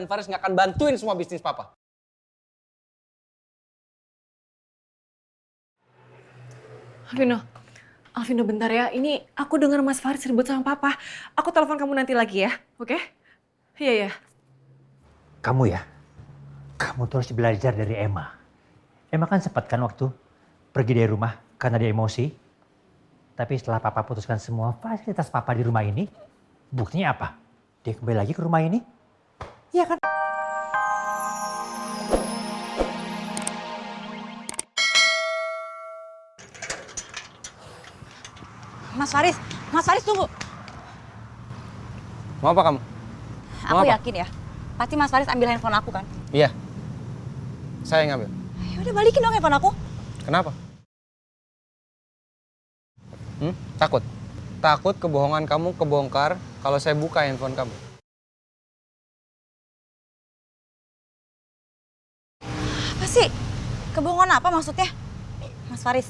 dan Faris nggak akan bantuin semua bisnis papa. Alvino bentar ya. Ini aku dengar Mas Faris ribut sama papa. Aku telepon kamu nanti lagi ya, oke? Iya. Kamu terus belajar dari Emma. Emma kan sempat kan waktu pergi dari rumah karena dia emosi. Tapi setelah papa putuskan semua fasilitas papa di rumah ini, buktinya apa? Dia kembali lagi ke rumah ini? Iya kan? Mas Faris tunggu. Mau apa kamu? Aku yakin ya, pasti Mas Faris ambil handphone aku kan? Iya, saya yang ngambil. Ya udah balikin dong handphone aku. Kenapa? Takut? Takut kebohongan kamu kebongkar kalau saya buka handphone kamu? Apa sih? Kebohongan apa maksudnya? Mas Faris,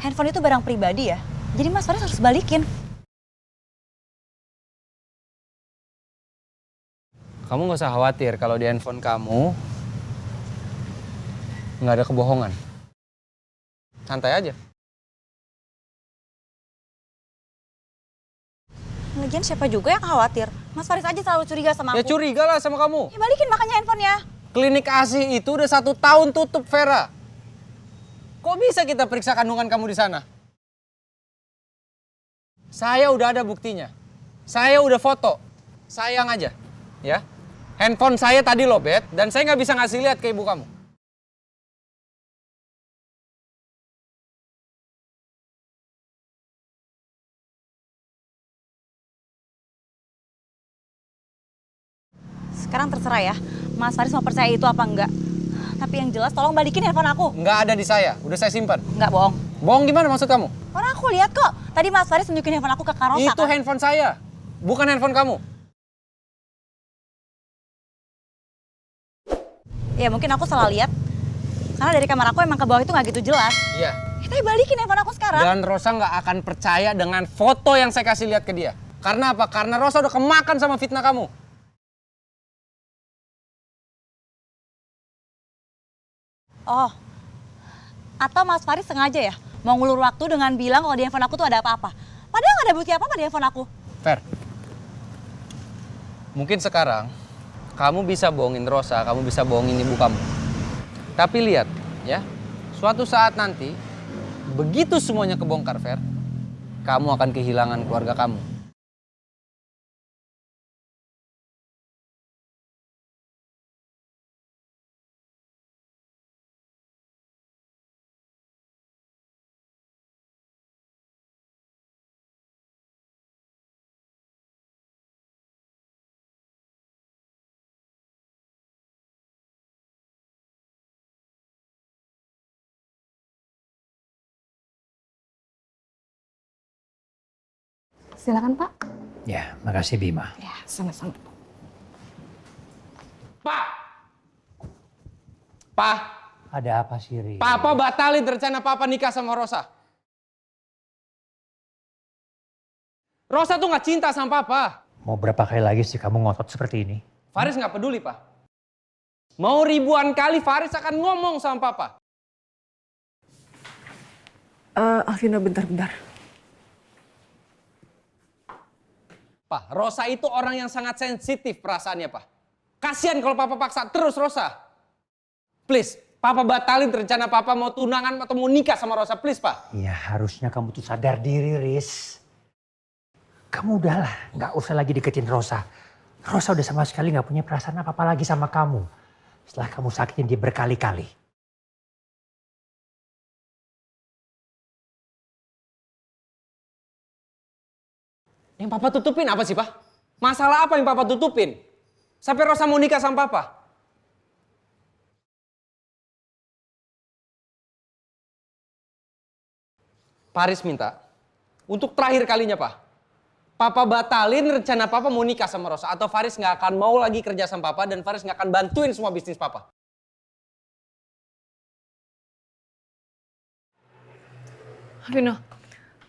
handphone itu barang pribadi ya? Jadi Mas Faris harus balikin. Kamu gak usah khawatir kalau di handphone kamu nggak ada kebohongan. Santai aja. Lagian siapa juga yang khawatir? Mas Faris aja selalu curiga sama aku. Ya curiga lah sama kamu. Ya balikin makanya handphonenya. Klinik ASI itu udah 1 tahun tutup, Vera. Kok bisa kita periksa kandungan kamu di sana? Saya udah ada buktinya. Saya udah foto. Sayang aja, ya. Handphone saya tadi lobet dan saya nggak bisa ngasih lihat ke ibu kamu. Sekarang terserah ya, Mas Faris mau percaya itu apa enggak. Tapi yang jelas tolong balikin handphone aku. Nggak ada di saya, udah saya simpan. Enggak bohong. Bohong gimana maksud kamu? Orang aku lihat kok. Tadi Mas Faris nunjukin handphone aku ke Kak Rosa Itu kan? handphone saya, bukan handphone kamu. Ya mungkin aku salah lihat. Karena dari kamar aku emang ke bawah itu nggak gitu jelas. Iya. Ya, tapi balikin handphone aku sekarang. Dan Rosa nggak akan percaya dengan foto yang saya kasih lihat ke dia. Karena apa? Karena Rosa udah kemakan sama fitnah kamu. Oh, atau Mas Faris sengaja ya mau ngulur waktu dengan bilang kalau di handphone aku tuh ada apa-apa. Padahal nggak ada bukti apa-apa di handphone aku. Fer, mungkin sekarang kamu bisa bohongin Rosa, kamu bisa bohongin ibu kamu. Tapi lihat ya, suatu saat nanti begitu semuanya kebongkar, Fer, kamu akan kehilangan keluarga kamu. Silakan Pak. Ya, makasih Bima. Ya, sama-sama. Pak! Pak! Ada apa sih, Ri? Papa batalin rencana Papa nikah sama Rosa. Rosa tuh nggak cinta sama Papa. Mau berapa kali lagi sih kamu ngotot seperti ini? Faris nggak peduli, Pak. Mau ribuan kali Faris akan ngomong sama Papa. Alvino bentar. Pak, Rosa itu orang yang sangat sensitif perasaannya, Pak. Kasian kalau Papa paksa terus Rosa. Please, Papa batalin rencana Papa mau tunangan atau mau nikah sama Rosa, please, Pak. Ya harusnya kamu tuh sadar diri, Riz. Kamu udahlah, nggak usah lagi deketin Rosa. Rosa udah sama sekali nggak punya perasaan apa-apa lagi sama kamu. Setelah kamu sakitin dia berkali-kali. Yang Papa tutupin apa sih, Pak? Masalah apa yang Papa tutupin? Sampai Rosa mau nikah sama Papa. Paris minta, untuk terakhir kalinya, Pak. Papa batalin rencana Papa mau nikah sama Rosa. Atau Faris nggak akan mau lagi kerja sama Papa dan Faris nggak akan bantuin semua bisnis Papa.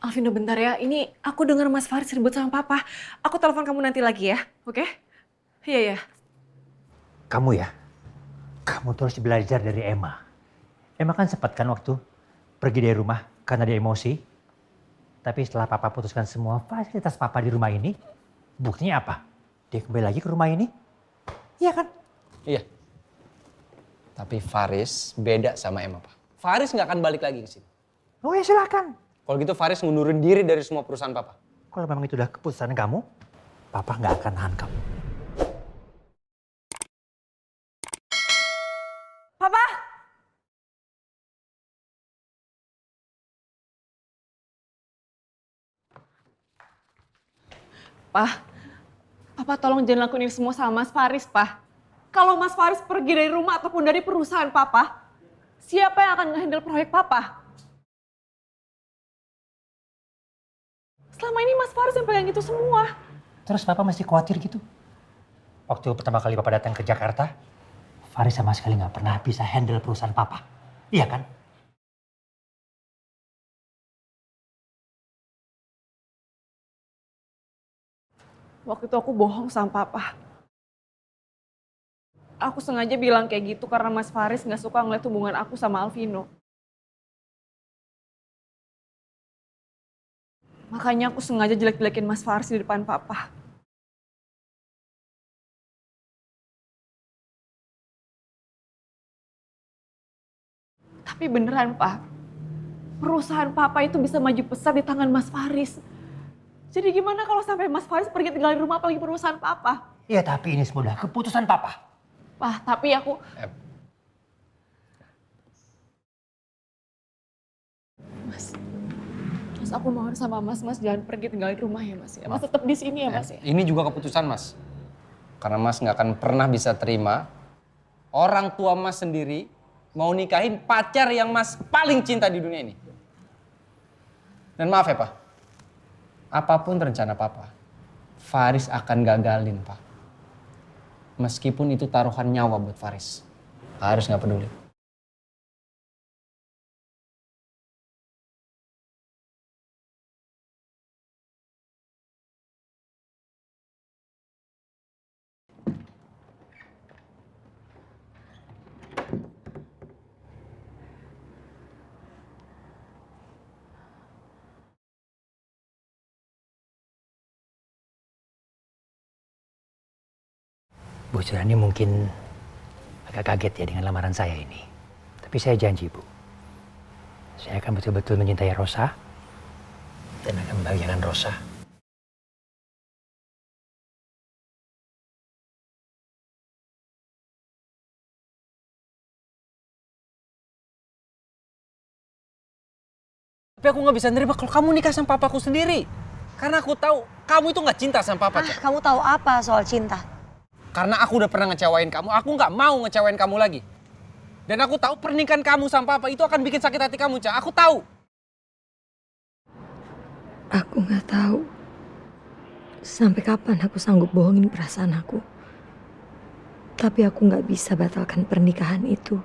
Alvino bentar ya. Ini aku dengar Mas Faris ribut sama papa. Aku telepon kamu nanti lagi ya, oke? Iya. Kamu ya, kamu terus belajar dari Emma. Emma kan sempat kan waktu pergi dari rumah karena dia emosi. Tapi setelah papa putuskan semua fasilitas papa di rumah ini, buktinya apa? Dia kembali lagi ke rumah ini. Iya kan? Iya. Tapi Faris beda sama Emma, Pak. Faris nggak akan balik lagi ke sini. Oh ya silakan. Kalau gitu Faris ngundurin diri dari semua perusahaan Papa. Kalau memang itu udah keputusan kamu, papa nggak akan nahan kamu. Papa! Papa tolong jangan lakuin ini semua sama Mas Faris, Pak. Kalau Mas Faris pergi dari rumah ataupun dari perusahaan Papa, siapa yang akan nge-handle proyek Papa? Selama ini Mas Faris yang pegang itu semua. Terus papa masih khawatir gitu? Waktu pertama kali papa datang ke Jakarta, Faris sama sekali nggak pernah bisa handle perusahaan papa. Iya kan? Waktu itu aku bohong sama Papa. Aku sengaja bilang kayak gitu karena Mas Faris nggak suka ngeliat hubungan aku sama Alvino. Makanya aku sengaja jelek-jelekin Mas Faris di depan Papa. Tapi beneran, Pak. Perusahaan Papa itu bisa maju pesat di tangan Mas Faris. Jadi gimana kalau sampai Mas Faris pergi tinggal di rumah apalagi perusahaan Papa? Iya tapi ini semua udah keputusan papa. Pak, tapi aku... Mas aku mohon sama Mas jangan pergi tinggal di rumah ya Mas ya. Mas tetap di sini ya Mas ya. Ini juga keputusan Mas. Karena Mas nggak akan pernah bisa terima orang tua Mas sendiri mau nikahin pacar yang Mas paling cinta di dunia ini. Dan maaf ya Pak, apapun rencana Papa, Faris akan gagalin Pak. Meskipun itu taruhan nyawa buat Faris. Faris nggak peduli. Bu Surani mungkin agak kaget ya dengan lamaran saya ini. Tapi saya janji Bu, saya akan betul-betul mencintai Rosa dan akan membahagiakan Rosa. Tapi aku nggak bisa nerima kalau kamu nikah sama papaku sendiri. Karena aku tahu kamu itu nggak cinta sama papa. Cak. Kamu tahu apa soal cinta? Karena aku udah pernah ngecewain kamu, aku nggak mau ngecewain kamu lagi. Dan aku tahu pernikahan kamu sama papa itu akan bikin sakit hati kamu, Cak. Aku tahu. Aku nggak tahu sampai kapan aku sanggup bohongin perasaan aku. Tapi aku nggak bisa batalkan pernikahan itu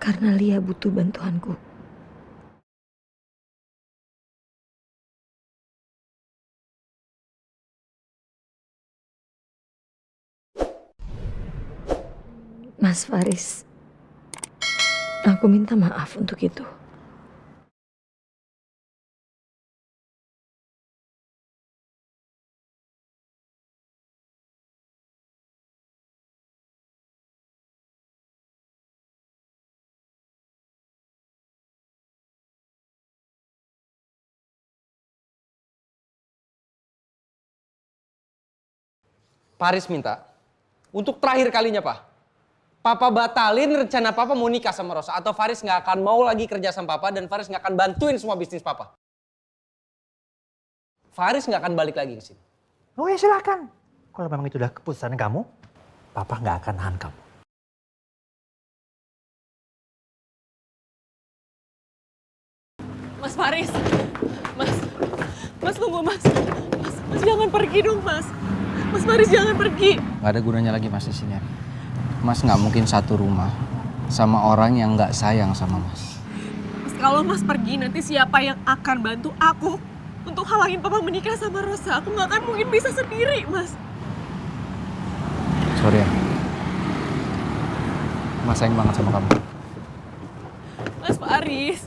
karena Lia butuh bantuanku. Mas Faris, aku minta maaf untuk itu. Faris minta, untuk terakhir kalinya, Pak. Papa batalin rencana Papa mau nikah sama Rosa. Atau Faris nggak akan mau lagi kerja sama Papa dan Faris nggak akan bantuin semua bisnis Papa. Faris nggak akan balik lagi ke sini. Oh ya silakan. Kalau memang itu udah keputusan kamu, papa nggak akan nahan kamu. Mas Faris, Mas tunggu Mas jangan pergi dong Mas Faris jangan pergi. Nggak ada gunanya lagi Mas di sini. Mas nggak mungkin satu rumah sama orang yang nggak sayang sama Mas. Kalau Mas pergi nanti siapa yang akan bantu aku untuk halangin Papa menikah sama Rosa? Aku nggak akan mungkin bisa sendiri Mas. Sorry ya. Mas sayang banget sama kamu. Mas Faris.